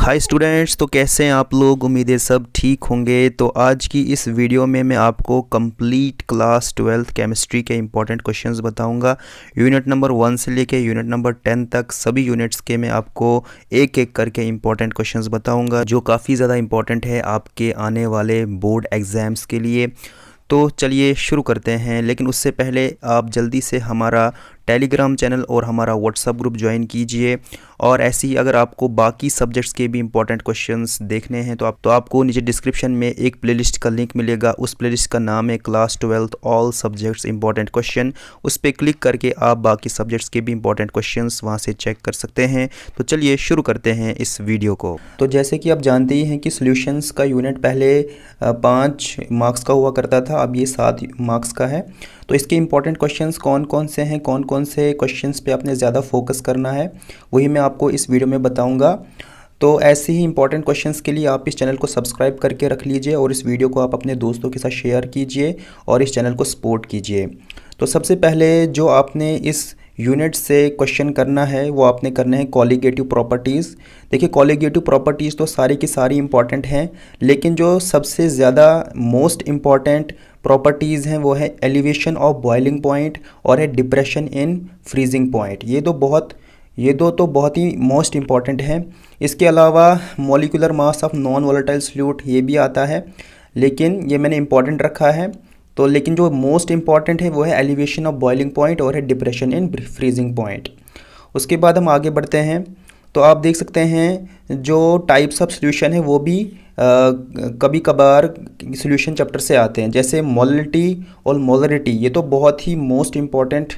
Hi students, तो कैसे हैं आप लोग। उम्मीद है सब ठीक होंगे। तो आज की इस वीडियो में मैं आपको कंप्लीट क्लास 12th केमिस्ट्री के इंपॉर्टेंट क्वेश्चंस बताऊंगा। यूनिट नंबर 1 से लेके यूनिट नंबर 10 तक सभी यूनिट्स के मैं आपको एक एक करके इंपॉर्टेंट क्वेश्चंस बताऊंगा, जो काफ़ी ज़्यादा इंपॉर्टेंट है आपके आने वाले बोर्ड एग्ज़ाम्स के लिए। तो चलिए शुरू करते हैं, लेकिन उससे पहले आप जल्दी से हमारा टेलीग्राम चैनल और हमारा व्हाट्सएप ग्रुप ज्वाइन कीजिए। और ऐसे ही अगर आपको बाकी सब्जेक्ट्स के भी इंपॉर्टेंट क्वेश्चंस देखने हैं तो आपको नीचे डिस्क्रिप्शन में एक प्लेलिस्ट का लिंक मिलेगा। उस प्लेलिस्ट का नाम है class 12th all subjects important question. उस पर क्लिक करके आप बाकी सब्जेक्ट्स के भी इंपॉर्टेंट क्वेश्चंस वहां से चेक कर सकते हैं। तो चलिए शुरू करते हैं इस वीडियो को। तो जैसे कि आप जानते ही हैं कि सॉल्यूशंस का यूनिट पहले 5 मार्क्स का हुआ करता था, अब ये 7 मार्क्स का है। तो इसके इंपॉर्टेंट क्वेश्चंस कौन कौन से हैं, कौन कौन से क्वेश्चंस पे आपने ज़्यादा फोकस करना है, वही मैं आपको इस वीडियो में बताऊंगा। तो ऐसे ही इंपॉर्टेंट क्वेश्चंस के लिए आप इस चैनल को सब्सक्राइब करके रख लीजिए और इस वीडियो को आप अपने दोस्तों के साथ शेयर कीजिए और इस चैनल को सपोर्ट कीजिए। तो सबसे पहले जो आपने इस यूनिट से क्वेश्चन करना है वो आपने करना है कॉलिगेटिव प्रॉपर्टीज़। देखिए, कॉलिगेटिव प्रॉपर्टीज़ तो सारी की सारी इंपॉर्टेंट हैं, लेकिन जो सबसे ज़्यादा मोस्ट इम्पॉर्टेंट प्रॉपर्टीज़ हैं वो है एलिवेशन ऑफ बॉइलिंग पॉइंट और है डिप्रेशन इन फ्रीजिंग पॉइंट। ये दो तो बहुत ही मोस्ट इम्पॉर्टेंट हैं। इसके अलावा molecular mass of non volatile solute ये भी आता है, लेकिन ये मैंने इंपॉर्टेंट रखा है। तो लेकिन जो मोस्ट इम्पॉर्टेंट है वो है एलिवेशन ऑफ बॉइलिंग पॉइंट और है डिप्रेशन इन फ्रीजिंग पॉइंट। उसके बाद हम आगे बढ़ते हैं। तो आप देख सकते हैं जो टाइप्स ऑफ सॉल्यूशन है वो भी कभी कभार सॉल्यूशन चैप्टर से आते हैं, जैसे मोलरिटी और मोलरिटी। ये तो बहुत ही मोस्ट इम्पॉर्टेंट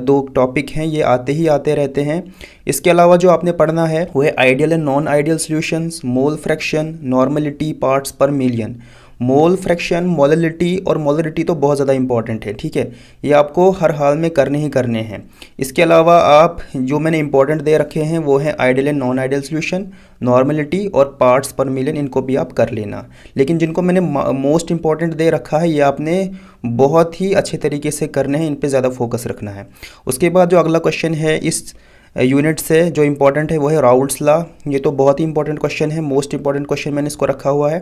2 टॉपिक हैं, ये आते ही आते रहते हैं। इसके अलावा जो आपने पढ़ना है वो है ideal and non ideal solutions, mole fraction, normality, parts पर मिलियन। मोल फ्रैक्शन, मोलरिटी और मोलरिटी तो बहुत ज़्यादा इंपॉर्टेंट है, ठीक है, ये आपको हर हाल में करने ही करने हैं। इसके अलावा आप जो मैंने इंपॉर्टेंट दे रखे हैं वो है ideal and non ideal solution, normality और पार्ट्स पर मिलियन, इनको भी आप कर लेना। लेकिन जिनको मैंने मोस्ट इंपॉर्टेंट दे रखा है ये आपने बहुत ही अच्छे तरीके से करने हैं, इन पर ज़्यादा फोकस रखना है। उसके बाद जो अगला क्वेश्चन है इस यूनिट से जो इंपॉर्टेंट है वो है राउल्ट्स लॉ। ये तो बहुत ही इंपॉर्टेंट क्वेश्चन है, मोस्ट इंपॉर्टेंट क्वेश्चन मैंने इसको रखा हुआ है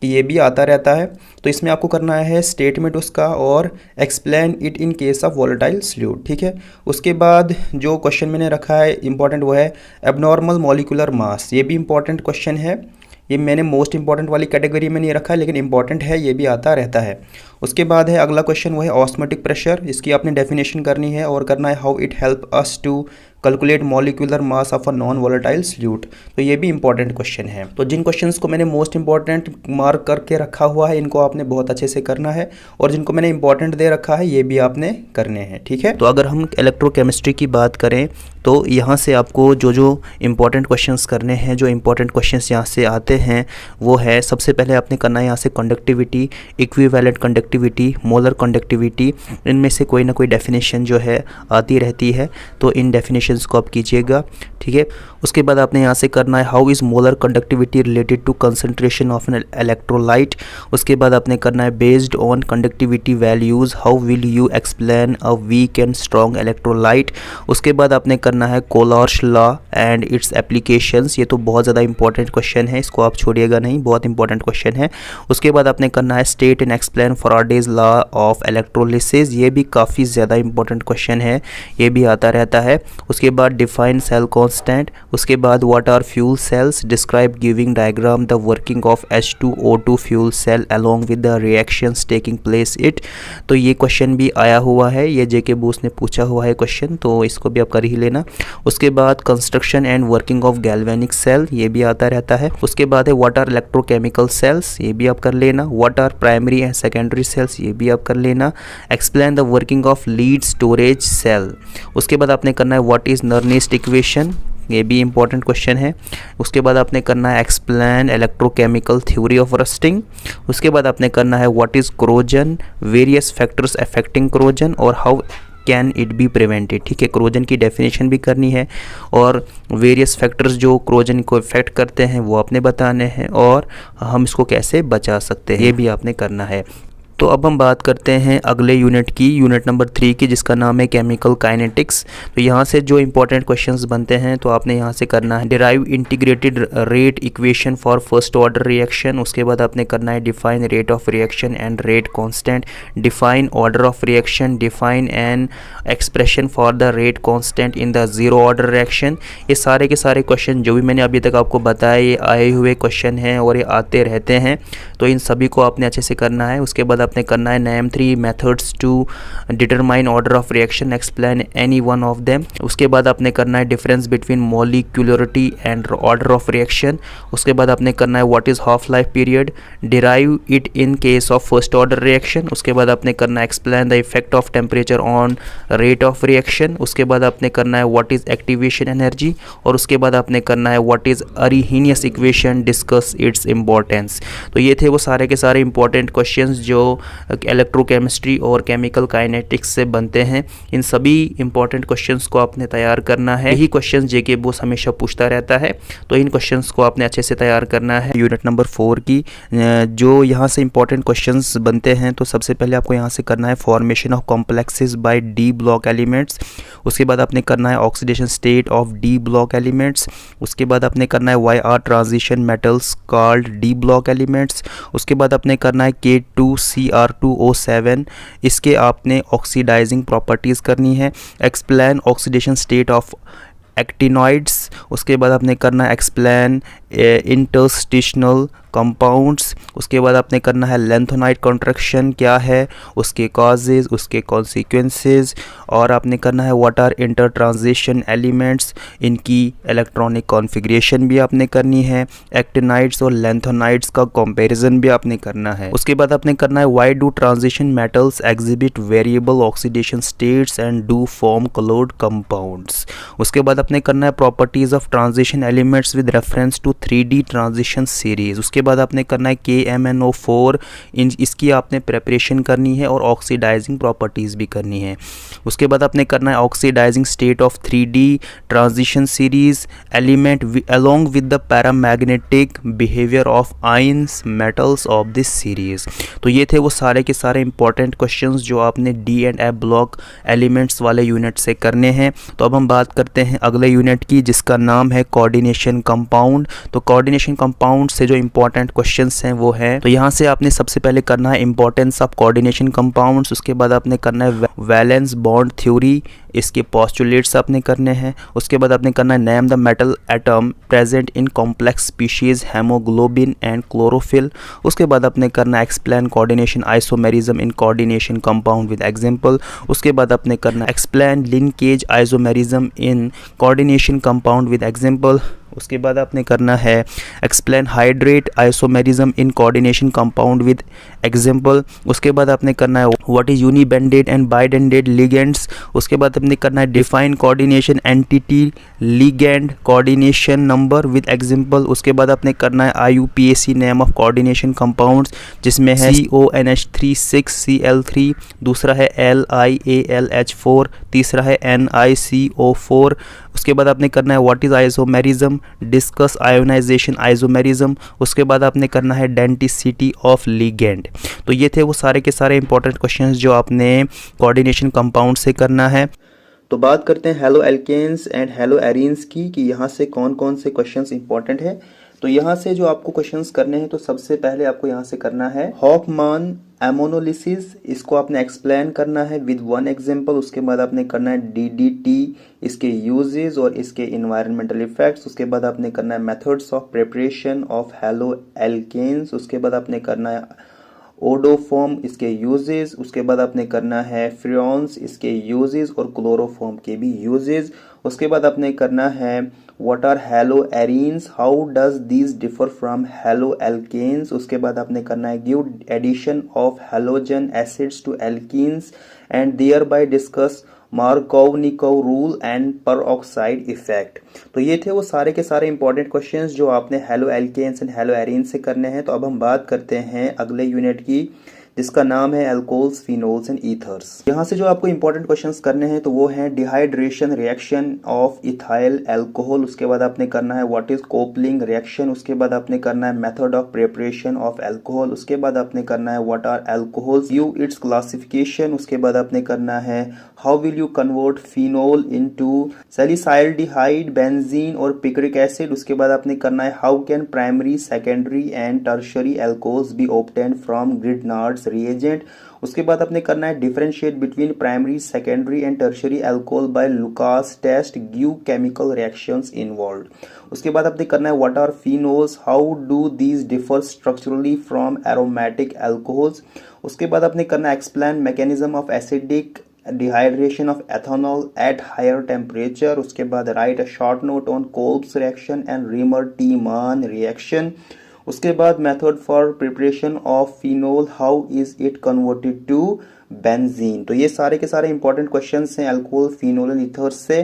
कि ये भी आता रहता है। तो इसमें आपको करना है स्टेटमेंट उसका और explain it in case of volatile solute, ठीक है। उसके बाद जो क्वेश्चन मैंने रखा है इंपॉर्टेंट वो है एबनॉर्मल मॉलिक्यूलर मास। ये भी इंपॉर्टेंट क्वेश्चन है, ये मैंने मोस्ट इंपॉर्टेंट वाली कैटेगरी में नहीं रखा है, लेकिन इंपॉर्टेंट है, ये भी आता रहता है। उसके बाद है अगला क्वेश्चन वो है ऑस्मोटिक प्रेशर। इसकी आपने डेफिनेशन करनी है और करना है how it help us to calculate molecular mass of a non volatile solute. तो ये भी इंपॉर्टेंट क्वेश्चन है। तो जिन क्वेश्चंस को मैंने मोस्ट इंपॉर्टेंट मार्क करके रखा हुआ है इनको आपने बहुत अच्छे से करना है, और जिनको मैंने इंपॉर्टेंट दे रखा है ये भी आपने करने हैं, ठीक है। तो अगर हम इलेक्ट्रोकेमिस्ट्री की बात करें तो यहाँ से आपको जो इंपॉर्टेंट क्वेश्चंस करने हैं, जो इंपॉर्टेंट क्वेश्चंस यहाँ से आते हैं वो है, सबसे पहले आपने करना है यहाँ से conductivity, equivalent conductivity, molar conductivity. इनमें से कोई ना कोई डेफिनेशन जो है आती रहती है, तो इन डेफिनेशंस को आप कीजिएगा, ठीक है। उसके बाद आपने यहाँ से करना है how is molar conductivity related to concentration of an electrolyte. उसके बाद आपने करना है based on conductivity values how will you explain a weak and strong electrolyte. उसके बाद आपने करना है Kohlrausch law and its applications. ये तो बहुत ज़्यादा इंपॉर्टेंट क्वेश्चन है, इसको आप छोड़िएगा नहीं, बहुत इंपॉर्टेंट क्वेश्चन है। उसके बाद आपने करना है state and explain Faraday's law of electrolysis. ये भी काफ़ी ज़्यादा इंपॉर्टेंट क्वेश्चन है, ये भी आता रहता है। उसके बाद डिफाइन सेल कांस्टेंट। उसके बाद what are fuel cells, describe giving diagram the working of H2O2 fuel cell along with the reactions taking place it. तो ये क्वेश्चन भी आया हुआ है, ये जेके बोस ने पूछा हुआ है क्वेश्चन, तो इसको भी आप कर ही लेना। उसके बाद construction and working of galvanic cell, ये भी आता रहता है। उसके बाद है व्हाट आर इलेक्ट्रोकेमिकल सेल्स, ये भी आप कर लेना। What are primary and secondary cells, ये भी आप कर लेना। Explain the working of lead storage cell. उसके बाद आपने करना है व्हाट इज़ नर्निस्ट इक्वेशन, ये भी इंपॉर्टेंट क्वेश्चन है। उसके बाद आपने करना है explain electrochemical theory of rusting. उसके बाद आपने करना है what is corrosion, various factors affecting corrosion और how can it be prevented, ठीक है। क्रोजन की डेफिनेशन भी करनी है और वेरियस फैक्टर्स जो क्रोजन को इफेक्ट करते हैं वो आपने बताने हैं और हम इसको कैसे बचा सकते हैं ये भी आपने करना है। तो अब हम बात करते हैं अगले यूनिट की, यूनिट नंबर 3 की, जिसका नाम है केमिकल काइनेटिक्स। तो यहाँ से जो इंपॉर्टेंट क्वेश्चंस बनते हैं तो आपने यहाँ से करना है derive integrated rate equation for first order reaction. उसके बाद आपने करना है define rate of reaction and rate constant, define order of reaction, define an expression for the rate constant in the zero order reaction. ये सारे के सारे question जो भी मैंने अभी तक आपको बताए ये आए हुए क्वेश्चन हैं और ये आते रहते हैं, तो इन सभी को आपने अच्छे से करना है। उसके बाद आपने करना है name 3 methods to determine order of reaction, explain any one of them. उसके बाद आपने करना है difference between molecularity and order of reaction. उसके बाद आपने करना है what is half life period, derive it in case of first order reaction. उसके बाद आपने करना है explain the effect of temperature on rate of reaction. उसके बाद आपने करना है व्हाट इज़ एक्टिवेशन एनर्जी, और उसके बाद आपने करना है what is Arrhenius equation, discuss its importance. तो ये थे वो सारे के सारे इंपॉर्टेंट क्वेश्चंस जो इलेक्ट्रोकेमिस्ट्री और केमिकल काइनेटिक्स से बनते हैं। इन सभी इंपॉर्टेंट क्वेश्चंस को आपने तैयार करना है। यही क्वेश्चंस जेके बोस हमेशा पूछता रहता है, तो इन क्वेश्चंस को आपने अच्छे से तैयार करना है। यूनिट नंबर 4 की जो यहाँ से इंपॉर्टेंट क्वेश्चंस बनते हैं, तो सबसे पहले आपको यहाँ से करना है formation of complexes by D block elements. उसके बाद आपने करना है oxidation state of D block elements. उसके बाद आपने करना है why are transition metals called D block elements. उसके बाद आपने करना है K2Cr2O7, इसके आपने ऑक्सीडाइजिंग प्रॉपर्टीज़ करनी है। Explain oxidation state of actinoids. उसके बाद आपने करना है एक्सप्लेन इंटरस्टिशनल कंपाउंड्स। उसके बाद आपने करना है लेंथोनाइट कॉन्ट्रैक्शन क्या है, उसके कॉजेज, उसके कॉन्सिक्वेंसेस, और आपने करना है what are inter transition elements, इनकी इलेक्ट्रॉनिक कॉन्फ़िगरेशन भी आपने करनी है। एक्टिनाइड्स और लेंथोनाइड्स का कंपैरिजन भी आपने करना है। उसके बाद आपने करना है why do transition metals exhibit variable oxidation states and do form coloured compounds. उसके बाद आपने करना है properties of transition elements with reference to 3D transition series. उसके बाद आपने करना है KMnO4, इसकी आपने प्रेपरेशन करनी है और ऑक्सीडाइजिंग प्रॉपर्टीज़ भी करनी है। उसके बाद आपने करना है oxidising state of 3D transition series element along with the paramagnetic behaviour of ions metals of this series. तो ये थे वो सारे के सारे इंपॉर्टेंट क्वेश्चंस जो आपने D and F block elements वाले यूनिट से करने हैं। तो अब हम बात करते हैं अगले यूनिट की, जिसका नाम है कोऑर्डिनेशन कंपाउंड। तो कोऑर्डिनेशन कंपाउंड से जो इंपॉर्टेंट क्वेश्चंस हैं वो हैं, तो यहाँ से आपने सबसे पहले करना है इंपॉर्टेंस ऑफ कोऑर्डिनेशन कंपाउंड्स। उसके बाद आपने करना है वैलेंस बॉन्ड थ्योरी, इसके पोस्टुलेट्स आपने करने हैं। उसके बाद आपने करना है name the metal atom present in complex species haemoglobin and chlorophyll. उसके बाद आपने करना है explain coordination isomerism in coordination compound with example. उसके बाद आपने करना है explain linkage isomerism in coordination compound with example. उसके बाद आपने करना है explain hydrate isomerism in coordination compound with example. उसके बाद आपने करना है व्हाट इज यूनिबेंडेड एंड बाइडेंडेड लिगेंड्स। उसके बाद आपने करना है define coordination entity ligand coordination number with example. उसके बाद आपने करना है IUPAC name of coordination compounds, जिसमें है CONH36Cl3, दूसरा है LiAlH4, तीसरा है NiCO4। उसके बाद आपने करना है what is isomerism, discuss ionisation isomerism. उसके बाद आपने करना है डेंटिसिटी ऑफ लिगेंड। तो ये थे वो सारे के सारे इंपॉर्टेंट क्वेश्चंस जो आपने कोऑर्डिनेशन कंपाउंड से करना है। तो बात करते हैं haloalkanes and haloarenes की, कि यहाँ से कौन कौन से क्वेश्चंस इंपॉर्टेंट है। तो यहाँ से जो आपको क्वेश्चंस करने हैं, तो सबसे पहले आपको यहाँ से करना है हॉफमान एमोनोलिसिस, इसको आपने एक्सप्लेन करना है विद वन एग्जांपल। उसके बाद आपने करना है DDT, इसके यूजेस और इसके इन्वायरमेंटल इफेक्ट्स। उसके बाद आपने करना है methods of preparation of haloalkanes. उसके बाद आपने करना है ओडोफॉर्म, इसके यूजेस। उसके बाद आपने करना है फ्रियॉन्स, इसके यूजेस और क्लोरोफॉर्म के भी यूजेस। उसके बाद आपने करना है what are haloarenes, how does these differ from haloalkanes. उसके बाद आपने करना है give addition of halogen acids to alkenes and thereby discuss Markovnikov rule and peroxide effect. तो ये थे वो सारे के सारे इंपॉर्टेंट क्वेश्चंस जो आपने haloalkanes and haloarenes से करने हैं। तो अब हम बात करते हैं अगले यूनिट की, जिसका नाम है अल्कोहल्स, फिनोल्स एंड ईथर्स। यहाँ से जो आपको इंपॉर्टेंट क्वेश्चंस करने हैं तो वो हैं dehydration reaction of ethyl alcohol, उसके बाद आपने करना है व्हाट इज कोपलिंग रिएक्शन, उसके बाद आपने करना है method of preparation of alcohol, उसके बाद आपने करना है what are alcohols, you its classification, उसके बाद आपने करना है how will you convert phenol into salicylaldehyde, benzene और पिक्रिक एसिड, उसके बाद आपने करना है how can primary, secondary and tertiary alcohols be obtained from Grignard's reagent, उसके बाद आपने करना है differentiate between primary, secondary and tertiary alcohol by Lucas test, give chemical reactions involved, उसके बाद आपने करना है what are phenols, how do these differ structurally from aromatic alcohols, उसके बाद आपने करना है explain mechanism of acidic dehydration of ethanol at higher temperature, उसके बाद write a short note on Kolbe's reaction and Reimer-Tiemann reaction, उसके बाद method for preparation of phenol, how is it converted to benzene. तो ये सारे के सारे important questions हैं अल्कोहल, फिनोल एंड ईथर्स से।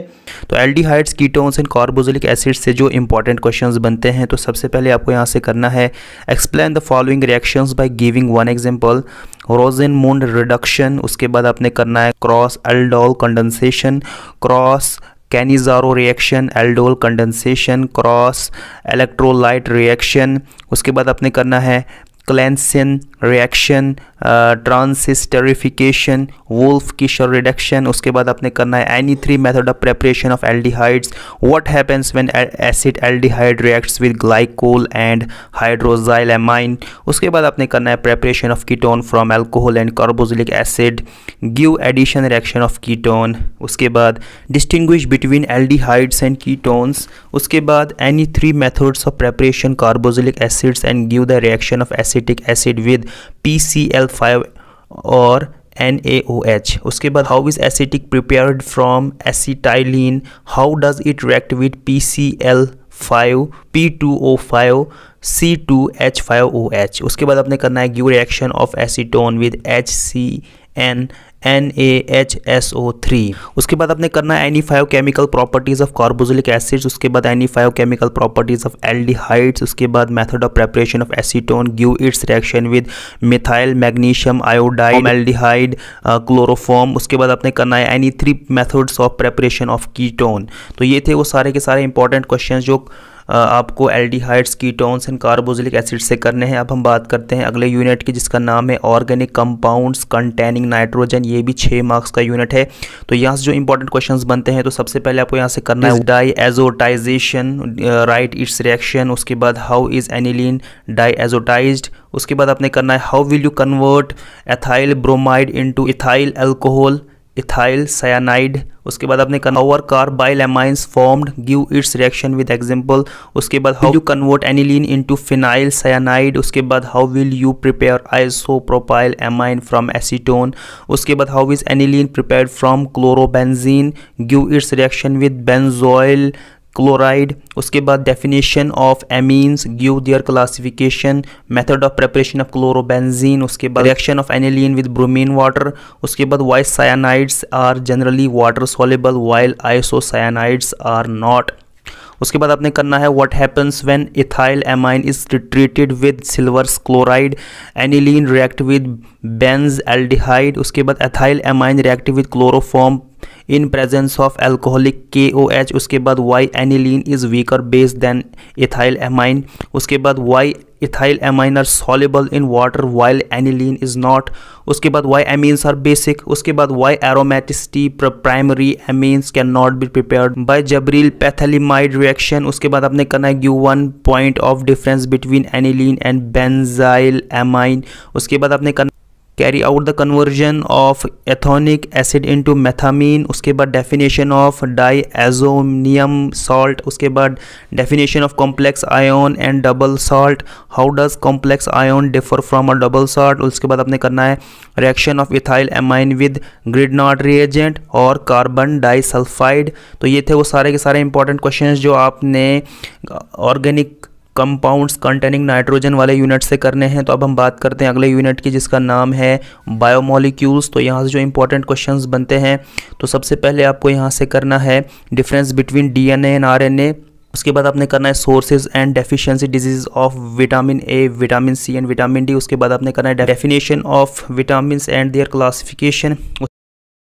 तो aldehydes, ketones and carboxylic acids से जो इंपॉर्टेंट क्वेश्चंस बनते हैं, तो सबसे पहले आपको यहाँ से करना है explain the following reactions by giving one example, Rosenmund reduction, उसके बाद आपने करना है cross aldol condensation, cross Cannizzaro reaction, aldol condensation, cross electrolyte reaction, उसके बाद आपने करना है Clemmensen reaction, transesterification, Wolff Kishner reduction, उसके बाद आपने करना है any three method of preparation of aldehydes, what happens when acid aldehyde reacts with glycol and hydroxyl amine, उसके बाद आपने करना है preparation of ketone from alcohol and carboxylic acid, give addition reaction of ketone, उसके बाद distinguish between aldehydes and ketones, उसके बाद any three methods of preparation carboxylic acids and give the reaction of acetic acid with PCl5 और NaOH, उसके बाद how is acetic prepared from acetylene, how does it react with PCl5, P2O5, C2H5OH, उसके बाद आपने करना है give reaction of acetone with HCN NaHSO3, उसके बाद आपने करना है any 5 chemical properties of carboxylic acids, उसके बाद any 5 chemical properties of aldehydes, उसके बाद method of preparation of acetone, give its reaction with methyl magnesium iodide, aldehyde, chloroform, उसके बाद आपने करना है any 3 methods of preparation of ketone. तो ये थे वो सारे के सारे इंपॉर्टेंट क्वेश्चंस जो आपको aldehydes, ketones and carboxylic acid से करने हैं। अब हम बात करते हैं अगले यूनिट की जिसका नाम है ऑर्गेनिक कंपाउंड्स कंटेनिंग नाइट्रोजन। ये भी 6 मार्क्स का यूनिट है। तो यहाँ से जो इंपॉर्टेंट क्वेश्चंस बनते हैं, तो सबसे पहले आपको यहाँ से करना है डाईएजोटाइजेशन, राइट इट्स रिएक्शन, उसके बाद हाउ इज एनिलीन डाईएजोटाइज्ड, उसके बाद आपने करना है how will you convert ethyl bromide into ethyl alcohol, ethyl cyanide, उसके बाद आपने करना over carbyl amines formed, give its reaction with example, उसके बाद how you convert aniline into phenyl cyanide, उसके बाद how will you prepare isopropyl amine from acetone, उसके बाद how is aniline prepared from chlorobenzene, give its reaction with benzoyl chloride, उसके बाद definition of amines, give their classification, method of preparation of chlorobenzene, उसके बाद reaction of aniline with bromine water, उसके बाद why cyanides are generally water soluble while isocyanides are not, उसके बाद आपने करना है what happens when ethyl amine is treated with silver chloride, aniline react with benzaldehyde, उसके बाद ethyl amine react with chloroform in presence of alcoholic KOH, उसके बाद why aniline is weaker base than ethyl amine, उसके बाद why ethyl amine are soluble in water while aniline is not, उसके बाद why amines are basic, उसके बाद why aromaticity primary amines cannot be prepared by Jabril pethalimide reaction, उसके बाद आपने करना है give one point of difference between aniline and benzyl amine, उसके बाद आपने करना carry out the conversion of ethanoic acid into methamine, उसके बाद डेफिनेशन ऑफ डाईएजोनियम सॉल्ट, उसके बाद definition of complex ion and double salt, how does complex ion differ from a double salt, उसके बाद आपने करना है reaction of ethyl amine with Grignard reagent और कार्बन डाइसल्फाइड। तो ये थे वो सारे के सारे इंपॉर्टेंट क्वेश्चंस जो आपने ऑर्गेनिक कंपाउंड्स कंटेनिंग नाइट्रोजन वाले यूनिट से करने हैं। तो अब हम बात करते हैं अगले यूनिट की जिसका नाम है बायोमोलिक्यूल्स। तो यहाँ से जो इंपॉर्टेंट क्वेश्चंस बनते हैं, तो सबसे पहले आपको यहाँ से करना है difference between DNA and RNA, उसके बाद आपने करना है sources and deficiency disease of vitamin A, vitamin C and vitamin D. उसके बाद आपने करना है definition of vitamin and their classification.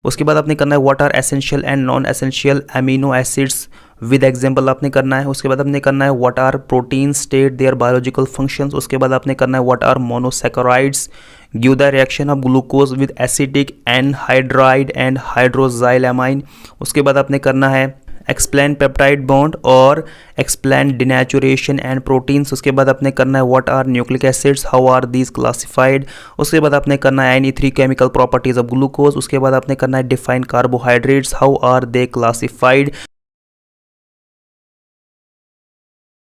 उसके बाद आपने करना है what are essential and non essential amino acids with example आपने करना है। उसके बाद आपने करना है what are protein state their biological functions. उसके बाद आपने करना है what are monosaccharides, give the reaction of glucose with acetic anhydride and hydroxylamine. उसके बाद आपने करना है एक्सप्लेन पेप्टाइड बॉन्ड और एक्सप्लेन डिनेचुरेशन एंड प्रोटीन्स। उसके बाद आपने करना है what are nucleic acids, how are these classified. उसके बाद आपने करना है Ni3 chemical properties of glucose. उसके बाद आपने करना है define carbohydrates, how are they classified.